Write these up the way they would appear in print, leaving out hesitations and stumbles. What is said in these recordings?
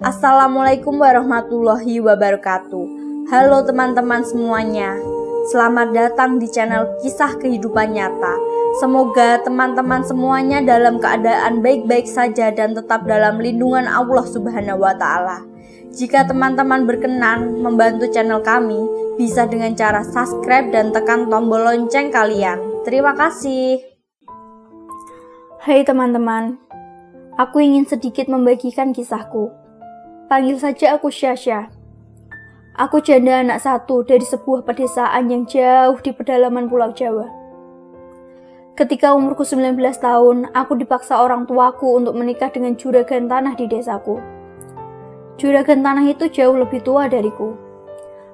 Assalamualaikum warahmatullahi wabarakatuh. Halo teman-teman semuanya, selamat datang di channel Kisah Kehidupan Nyata. Semoga teman-teman semuanya dalam keadaan baik-baik saja dan tetap dalam lindungan Allah Subhanahu wa Ta'ala. Jika teman-teman berkenan membantu channel kami, bisa dengan cara subscribe dan tekan tombol lonceng kalian. Terima kasih. Hai teman-teman, aku ingin sedikit membagikan kisahku. Panggil saja aku Syasha. Aku janda anak satu dari sebuah pedesaan yang jauh di pedalaman Pulau Jawa. Ketika umurku 19 tahun, aku dipaksa orang tuaku untuk menikah dengan juragan tanah di desaku. Juragan tanah itu jauh lebih tua dariku.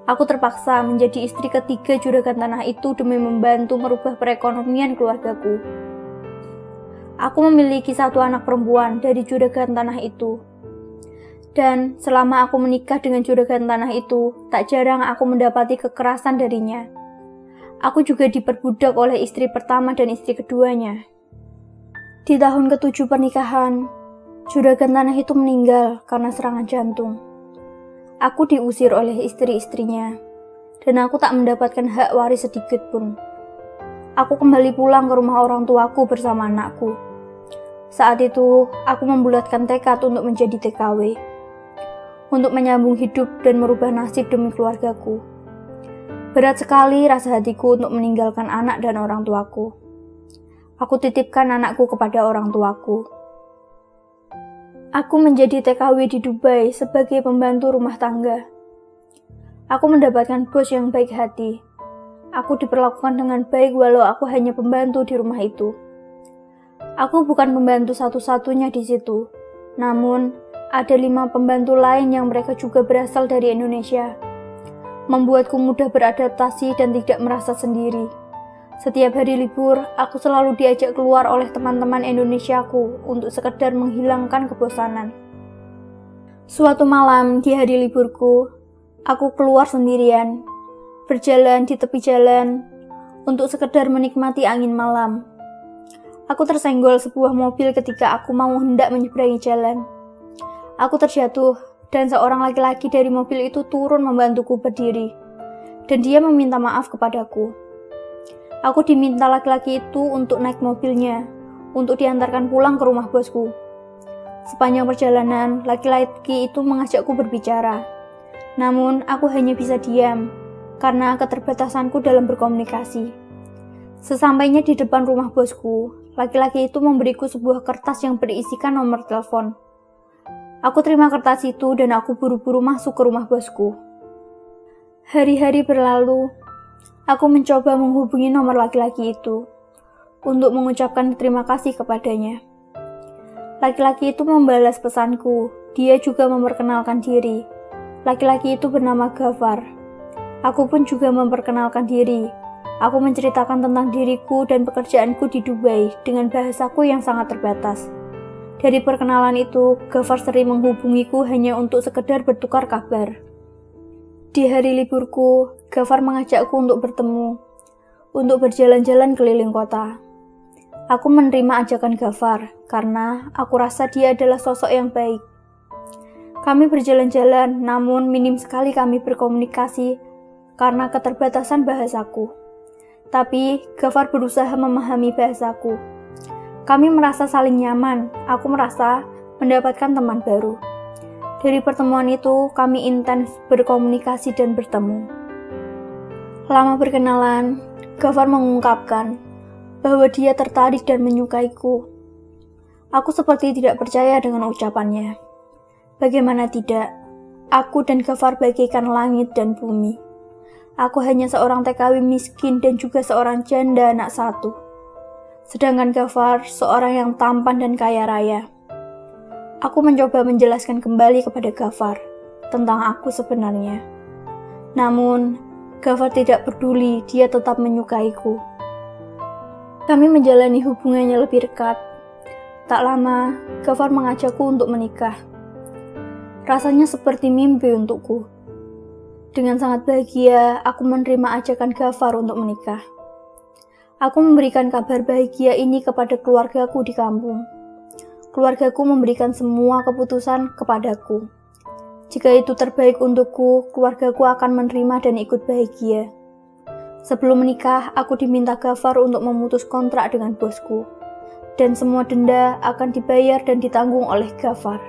Aku terpaksa menjadi istri ketiga juragan tanah itu demi membantu merubah perekonomian keluargaku. Aku memiliki satu anak perempuan dari juragan tanah itu. Dan selama aku menikah dengan juragan tanah itu, tak jarang aku mendapati kekerasan darinya. Aku juga diperbudak oleh istri pertama dan istri keduanya. Di tahun ke-7 pernikahan, juragan tanah itu meninggal karena serangan jantung. Aku diusir oleh istri-istrinya, dan aku tak mendapatkan hak waris sedikit pun. Aku kembali pulang ke rumah orang tuaku bersama anakku. Saat itu, aku membulatkan tekad untuk menjadi TKW. Untuk menyambung hidup dan merubah nasib demi keluargaku. Berat sekali rasa hatiku untuk meninggalkan anak dan orang tuaku. Aku titipkan anakku kepada orang tuaku. Aku menjadi TKW di Dubai sebagai pembantu rumah tangga. Aku mendapatkan bos yang baik hati. Aku diperlakukan dengan baik walau aku hanya pembantu di rumah itu. Aku bukan pembantu satu-satunya di situ, namun ada 5 pembantu lain yang mereka juga berasal dari Indonesia. Membuatku mudah beradaptasi dan tidak merasa sendiri. Setiap hari libur, aku selalu diajak keluar oleh teman-teman Indonesiaku untuk sekedar menghilangkan kebosanan. Suatu malam di hari liburku, aku keluar sendirian, berjalan di tepi jalan untuk sekedar menikmati angin malam. Aku tersenggol sebuah mobil ketika aku mau hendak menyeberangi jalan. Aku terjatuh, dan seorang laki-laki dari mobil itu turun membantuku berdiri, dan dia meminta maaf kepadaku. Aku diminta laki-laki itu untuk naik mobilnya, untuk diantarkan pulang ke rumah bosku. Sepanjang perjalanan, laki-laki itu mengajakku berbicara. Namun, aku hanya bisa diam, karena keterbatasanku dalam berkomunikasi. Sesampainya di depan rumah bosku, laki-laki itu memberiku sebuah kertas yang berisikan nomor telepon. Aku terima kertas itu dan aku buru-buru masuk ke rumah bosku. Hari-hari berlalu, aku mencoba menghubungi nomor laki-laki itu untuk mengucapkan terima kasih kepadanya. Laki-laki itu membalas pesanku. Dia juga memperkenalkan diri. Laki-laki itu bernama Gafar. Aku pun juga memperkenalkan diri. Aku menceritakan tentang diriku dan pekerjaanku di Dubai dengan bahasaku yang sangat terbatas. Dari perkenalan itu, Gafar sering menghubungiku hanya untuk sekedar bertukar kabar. Di hari liburku, Gafar mengajakku untuk bertemu, untuk berjalan-jalan keliling kota. Aku menerima ajakan Gafar, karena aku rasa dia adalah sosok yang baik. Kami berjalan-jalan, namun minim sekali kami berkomunikasi karena keterbatasan bahasaku. Tapi, Gafar berusaha memahami bahasaku. Kami merasa saling nyaman, aku merasa mendapatkan teman baru. Dari pertemuan itu, kami intens berkomunikasi dan bertemu. Lama berkenalan, Gafar mengungkapkan bahwa dia tertarik dan menyukaiku. Aku seperti tidak percaya dengan ucapannya. Bagaimana tidak, aku dan Gafar bagaikan langit dan bumi. Aku hanya seorang TKW miskin dan juga seorang janda anak satu. Sedangkan Gafar seorang yang tampan dan kaya raya. Aku mencoba menjelaskan kembali kepada Gafar tentang aku sebenarnya. Namun, Gafar tidak peduli, dia tetap menyukaiku. Kami menjalani hubungannya lebih dekat. Tak lama, Gafar mengajakku untuk menikah. Rasanya seperti mimpi untukku. Dengan sangat bahagia, aku menerima ajakan Gafar untuk menikah. Aku memberikan kabar bahagia ini kepada keluargaku di kampung. Keluargaku memberikan semua keputusan kepadaku. Jika itu terbaik untukku, keluargaku akan menerima dan ikut bahagia. Sebelum menikah, aku diminta Gafar untuk memutus kontrak dengan bosku. Dan semua denda akan dibayar dan ditanggung oleh Gafar.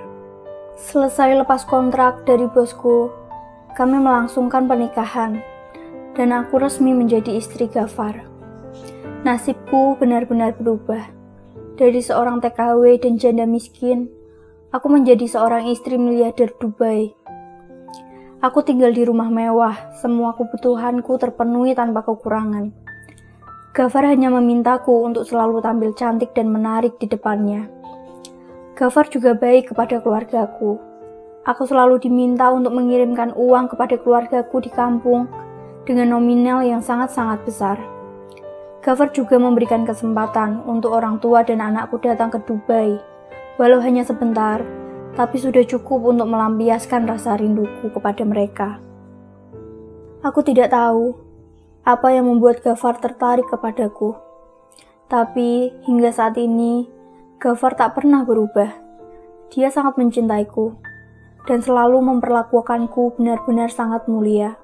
Selesai lepas kontrak dari bosku, kami melangsungkan pernikahan. Dan aku resmi menjadi istri Gafar. Nasibku benar-benar berubah. Dari seorang TKW dan janda miskin, aku menjadi seorang istri miliarder Dubai. Aku tinggal di rumah mewah, semua kebutuhanku terpenuhi tanpa kekurangan. Gafar hanya memintaku untuk selalu tampil cantik dan menarik di depannya. Gafar juga baik kepada keluargaku. Aku selalu diminta untuk mengirimkan uang kepada keluargaku di kampung dengan nominal yang sangat-sangat besar. Gafar juga memberikan kesempatan untuk orang tua dan anakku datang ke Dubai. Walau hanya sebentar, tapi sudah cukup untuk melampiaskan rasa rinduku kepada mereka. Aku tidak tahu apa yang membuat Gafar tertarik kepadaku. Tapi hingga saat ini, Gafar tak pernah berubah. Dia sangat mencintaiku dan selalu memperlakukanku benar-benar sangat mulia.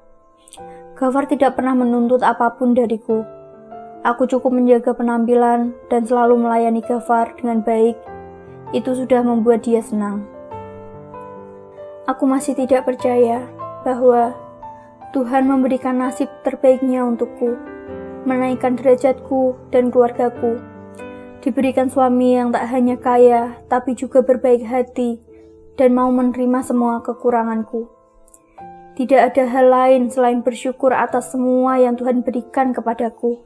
Gafar tidak pernah menuntut apapun dariku. Aku cukup menjaga penampilan dan selalu melayani Gafar dengan baik. Itu sudah membuat dia senang. Aku masih tidak percaya bahwa Tuhan memberikan nasib terbaiknya untukku, menaikkan derajatku dan keluargaku, diberikan suami yang tak hanya kaya, tapi juga berbaik hati dan mau menerima semua kekuranganku. Tidak ada hal lain selain bersyukur atas semua yang Tuhan berikan kepadaku.